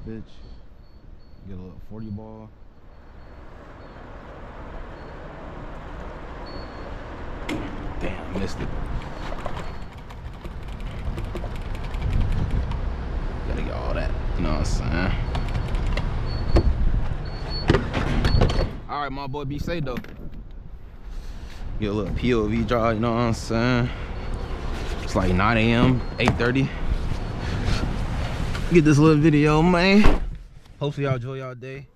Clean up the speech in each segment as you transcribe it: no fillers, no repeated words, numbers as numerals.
bitch. Get a little 40 ball. Damn, missed it. Gotta get all that, you know what I'm saying? Alright, my boy, be safe though. Get a little POV drive, you know what I'm saying? It's like 9 a.m., 8:30. Get this little video, man. Hopefully y'all enjoy y'all day.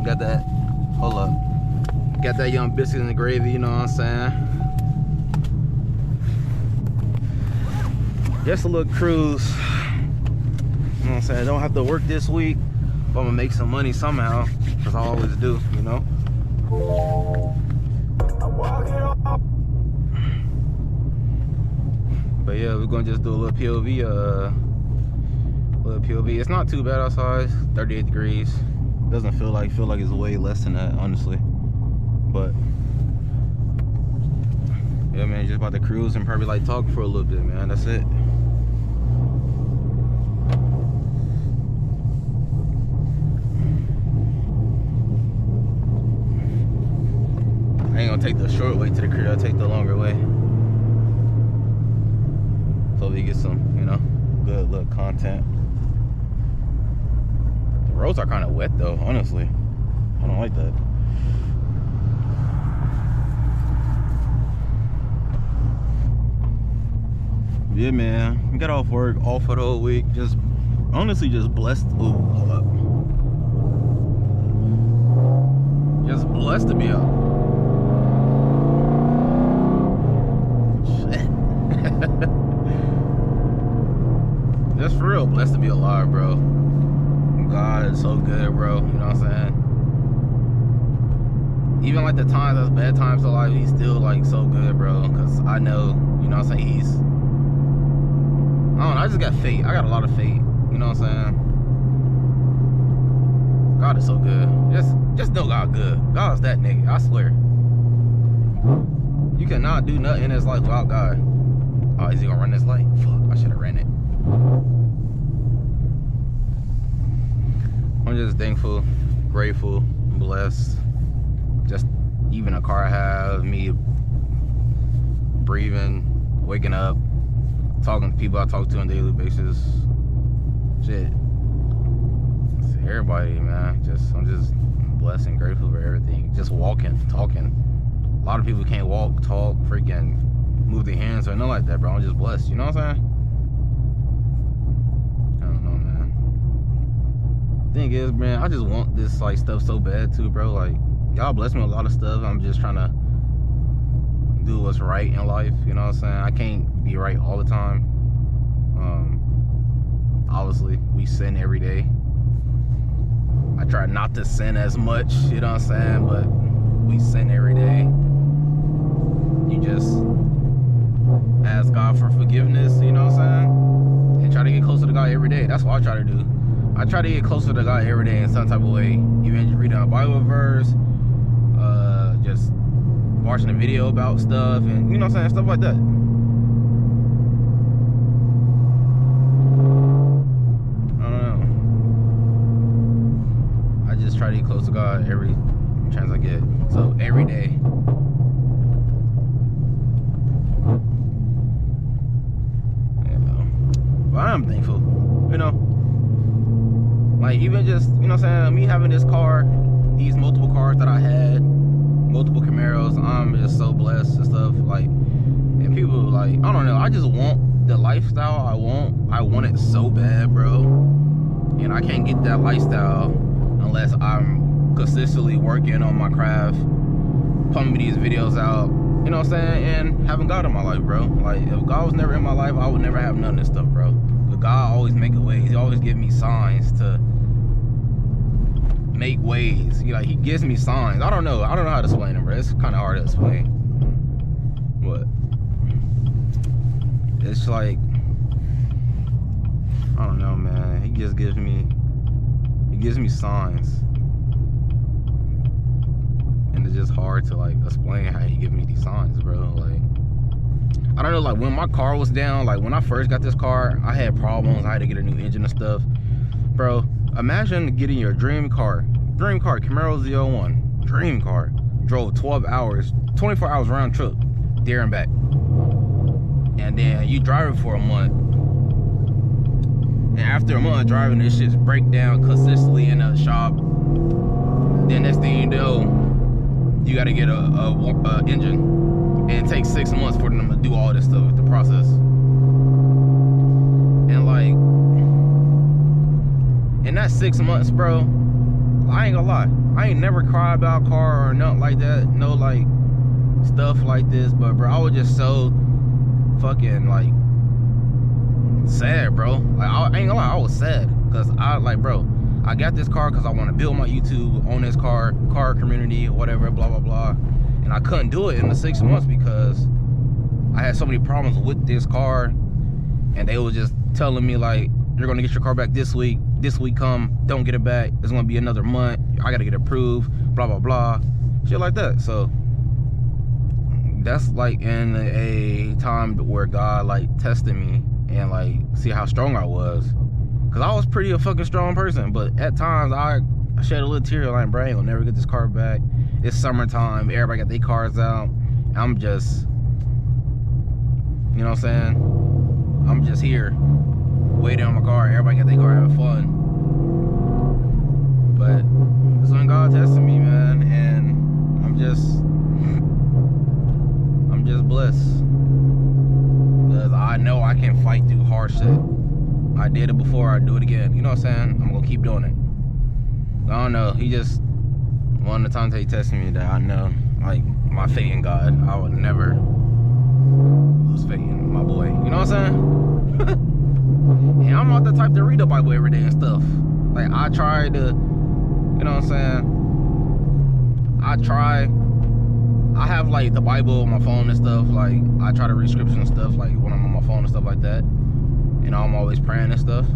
Got that, hold up. Got that young biscuit and the gravy, you know what I'm saying? Just a little cruise. You know what I'm saying? Don't have to work this week, but I'm gonna make some money somehow, because I always do, you know? But yeah, we're gonna just do a little POV, It's not too bad outside, 38 degrees. Doesn't feel like it's way less than that, honestly. But yeah, man, just about to cruise and probably like talk for a little bit, man. That's it. I ain't gonna take the short way to the crib, I'll take the longer way. So we get some, you know, good little content. The roads are kind of wet though, honestly. I don't like that. Yeah, man, we got off work all for the whole week. Just honestly just blessed. Ooh, hold up. Just blessed to be up. Shit. Just for real, blessed to be alive, bro. God is so good, bro. You know what I'm saying? Even like the times, those bad times of life, he's still like so good, bro. Cause I know, you know what I'm saying, he's, I don't know, I just got faith. I got a lot of faith. You know what I'm saying? God is so good. Just know God good. God's that nigga, I swear. You cannot do nothing in this life without God. Oh, is he gonna run this light? Fuck, I should have ran it. I'm just thankful, grateful, blessed. Just even a car I have, me breathing, waking up, talking to people I talk to on a daily basis. Shit. It's everybody, man. I'm just blessed and grateful for everything. Just walking, talking. A lot of people can't walk, talk, freaking move their hands or nothing like that, bro. I'm just blessed, you know what I'm saying? I don't know, man. Thing is, man, I just want this like stuff so bad too, bro. Like, y'all bless me with a lot of stuff. I'm just trying to do what's right in life, you know what I'm saying? I can't be right all the time. Obviously, we sin every day. I try not to sin as much, you know what I'm saying? But we sin every day. You just ask God for forgiveness, you know what I'm saying? And try to get closer to God every day. That's what I try to do. I try to get closer to God every day in some type of way. Even just reading a Bible verse, just watching a video about stuff, and you know what I'm saying, stuff like that. I don't know. I just try to get close to God every chance I get. So every day. But I am thankful, you know. Like, even just, you know what I'm saying, me having this car, these multiple cars that I had, multiple Camaros, I'm just so blessed and stuff. Like, and people, like, I don't know, I just want the lifestyle I want it so bad, bro. And I can't get that lifestyle unless I'm consistently working on my craft, pumping these videos out, you know what I'm saying, and having God in my life, bro. Like, if God was never in my life, I would never have none of this stuff, bro. But God always make a way. He always give me signs to make ways. Like, he gives me signs. I don't know how to explain them, bro. It's kind of hard to explain. But it's like, I don't know, man. He just gives me signs. And it's just hard to like explain how he give me these signs, bro. Like, I don't know, like when my car was down, like when I first got this car, I had problems. I had to get a new engine and stuff. Bro, imagine getting your dream car, Camaro ZL1, dream car. Drove 12 hours, 24 hours round trip, there and back. And then you drive it for a month. And after a month of driving, this shit's break down consistently in the shop. Then next thing you know, you gotta get a engine. And it takes 6 months for them to do all this stuff, the process. And like, in that 6 months, bro, I ain't gonna lie, I ain't never cried about a car or nothing like that. No like stuff like this, but bro, I was just so fucking like sad, bro. Like I ain't gonna lie, I was sad. Cause I like, bro, I got this car because I want to build my YouTube on this car community or whatever, blah blah blah. And I couldn't do it in the 6 months because I had so many problems with this car. And they was just telling me like, you're gonna get your car back this week come, don't get it back, it's gonna be another month, I gotta get approved, blah blah blah, shit like that. So that's like in a time where God like tested me and like see how strong I was. Cause I was pretty a fucking strong person, but at times I shed a little tear like, bro, I ain't gonna never get this car back. It's summertime, everybody got their cars out. I'm just, you know what I'm saying? I'm just here, waiting on my car. Everybody got their car, having fun. But that's when God tested me, man, and I'm just blessed. Because I know I can fight through hard shit. I did it before, I do it again. You know what I'm saying? I'm gonna keep doing it. I don't know, he just, one of the times that he tested me, that I know, like, my faith in God, I would never lose faith in my boy. You know what I'm saying? And I'm not the type to read the Bible every day and stuff. Like, I try to, you know what I'm saying? I have, like, the Bible on my phone and stuff. Like, I try to read scriptures and stuff, like, when I'm on my phone and stuff like that. You know, I'm always praying and stuff.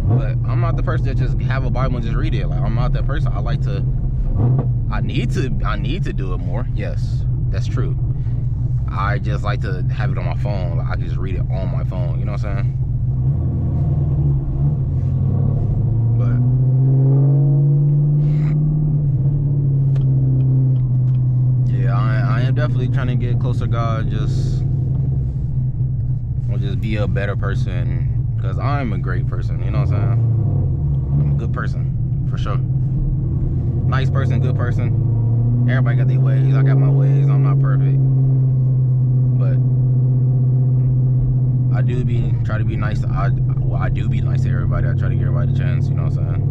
But I'm not the person that just have a Bible and just read it. Like, I'm not that person. I need to do it more. Yes, that's true. I just like to have it on my phone. Like, I can just read it on my phone. You know what I'm saying? But yeah, I am definitely trying to get closer to God. Just be a better person. Because I'm a great person, you know what I'm saying? I'm a good person, for sure. Nice person, good person. Everybody got their ways, I got my ways, I'm not perfect. But I do try to be nice to, I do be nice to everybody. I try to give everybody a chance, you know what I'm saying?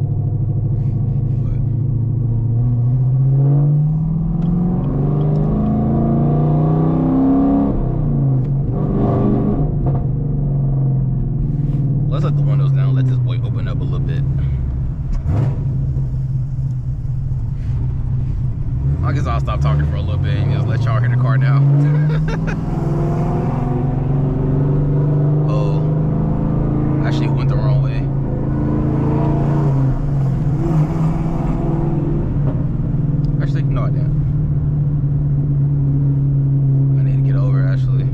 Let's let the windows down, let this boy open up a little bit. I guess I'll stop talking for a little bit and just let y'all hear the car now. Oh, actually went the wrong way. Actually, no I didn't. I need to get over actually.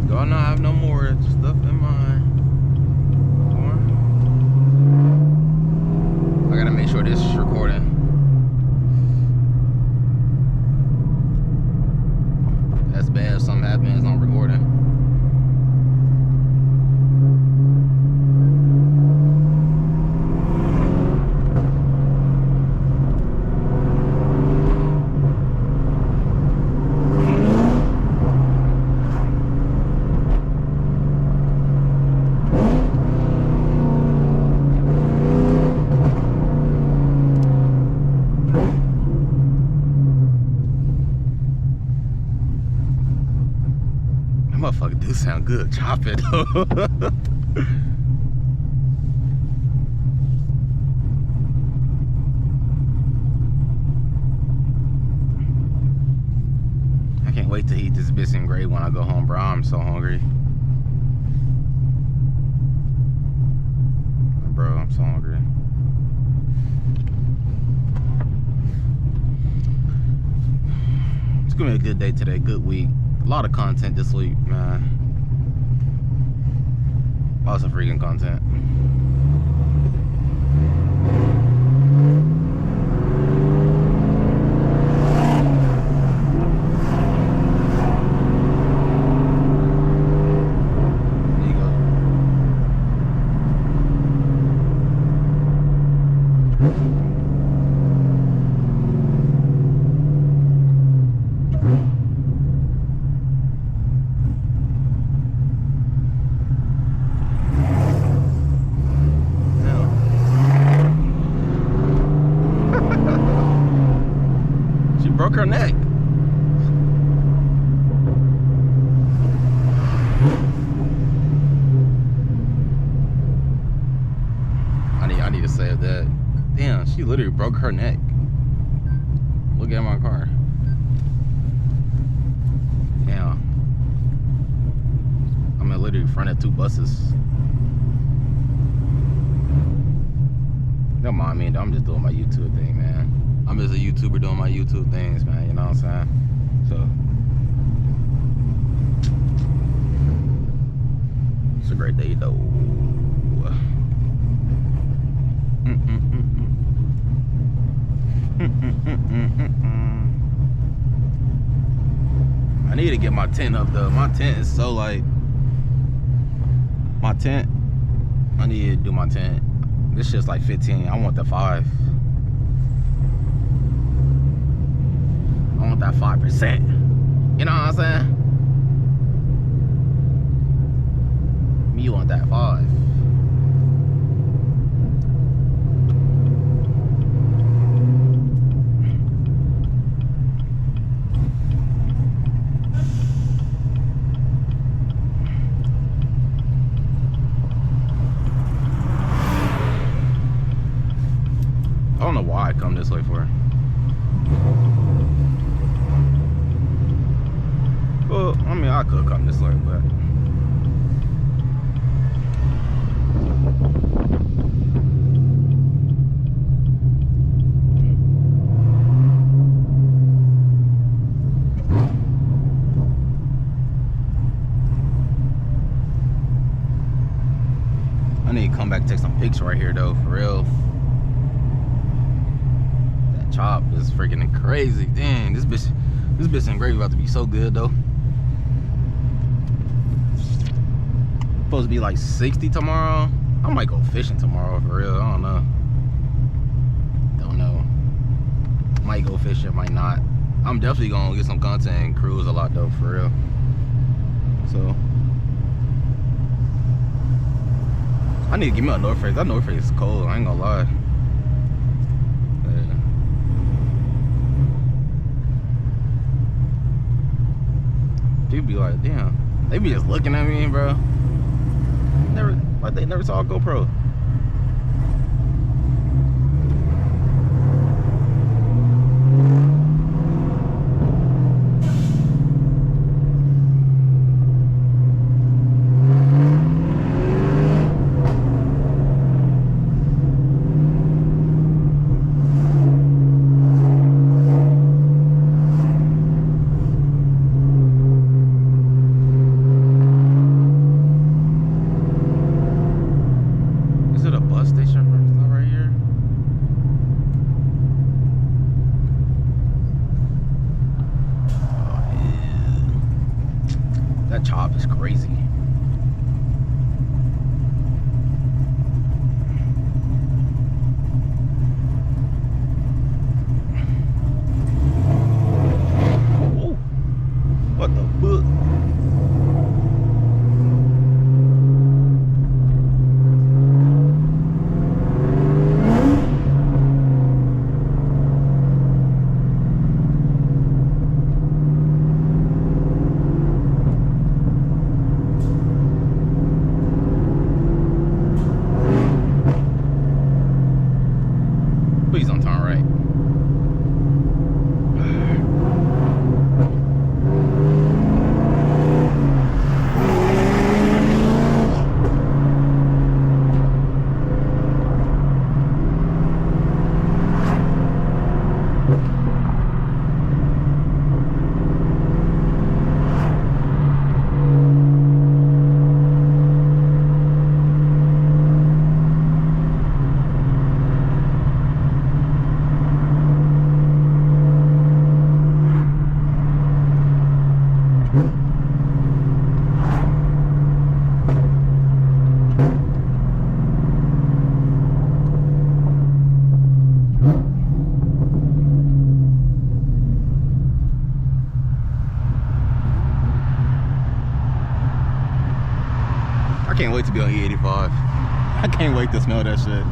Do I not have no more stuff in my car? I gotta make sure this is recording. That's bad if something happens on recording. Motherfucker do sound good. Chop it. I can't wait wait to eat this biscuit gray when I go home, bro. I'm so hungry. Bro, I'm so hungry. It's gonna be a good day today, good week. A lot of content this week, man. Lots of freaking content. Broke her neck. I need to save that. Damn, she literally broke her neck. Look at my car. Damn. I'm literally in front of 2 buses. Don't mind me, I'm just doing my YouTube thing, man. I'm just a YouTuber doing my YouTube things, man. You know what I'm saying? So it's a great day, though. I need to get my tent up, though. My tent is so like my tent. I need to do my tent. This shit's like 15. I want the 5. I want that 5%. You know what I'm saying? Me want that 5. I don't know why I come this way for. Well, I mean, I could come this way, but I need to come back and take some pics right here, though, for real. That chop is freaking crazy. Dang, this bitch and gravy about to be so good, though. Supposed to be like 60 tomorrow. I might go fishing tomorrow, for real. I don't know. Might go fishing, might not. I'm definitely gonna get some content and cruise a lot, though, for real. So I need to get me a North Face. That North Face is cold, I ain't gonna lie. Yeah. People be like, damn, they be just looking at me, bro. They never saw a GoPro. That chop is crazy. Oh, what the fuck? wait to be on E85. I can't wait to smell that shit.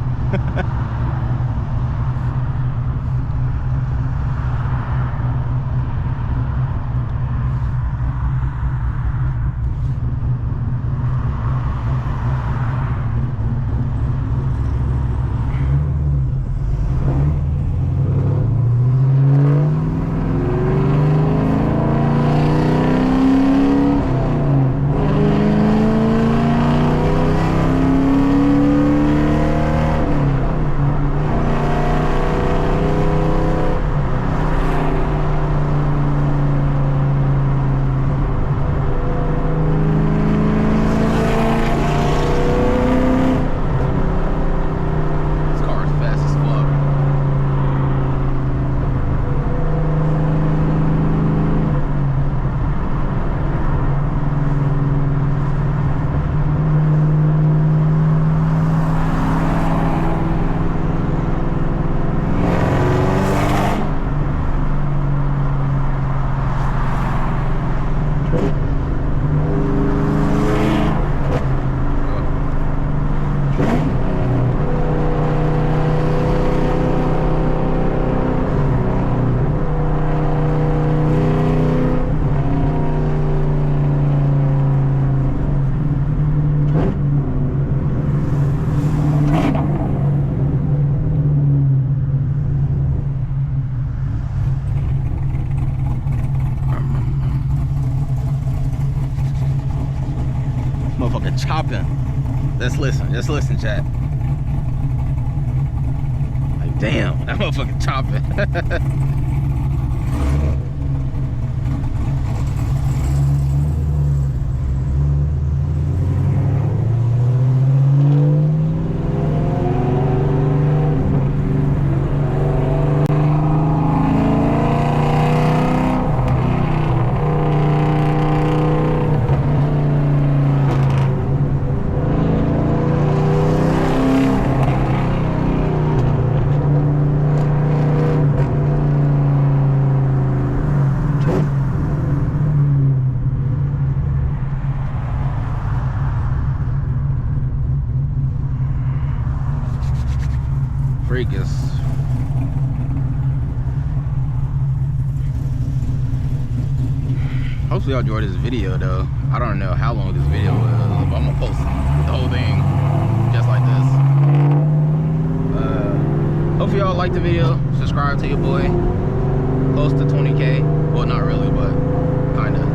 Motherfucker chopping. Just listen, chat. Like, damn, that motherfucker chopping. Freakus. Hopefully y'all enjoyed this video though. I don't know how long this video was, but I'm gonna post the whole thing just like this. Hopefully y'all liked the video. Subscribe to your boy. Close to 20K. Well, not really, but kinda.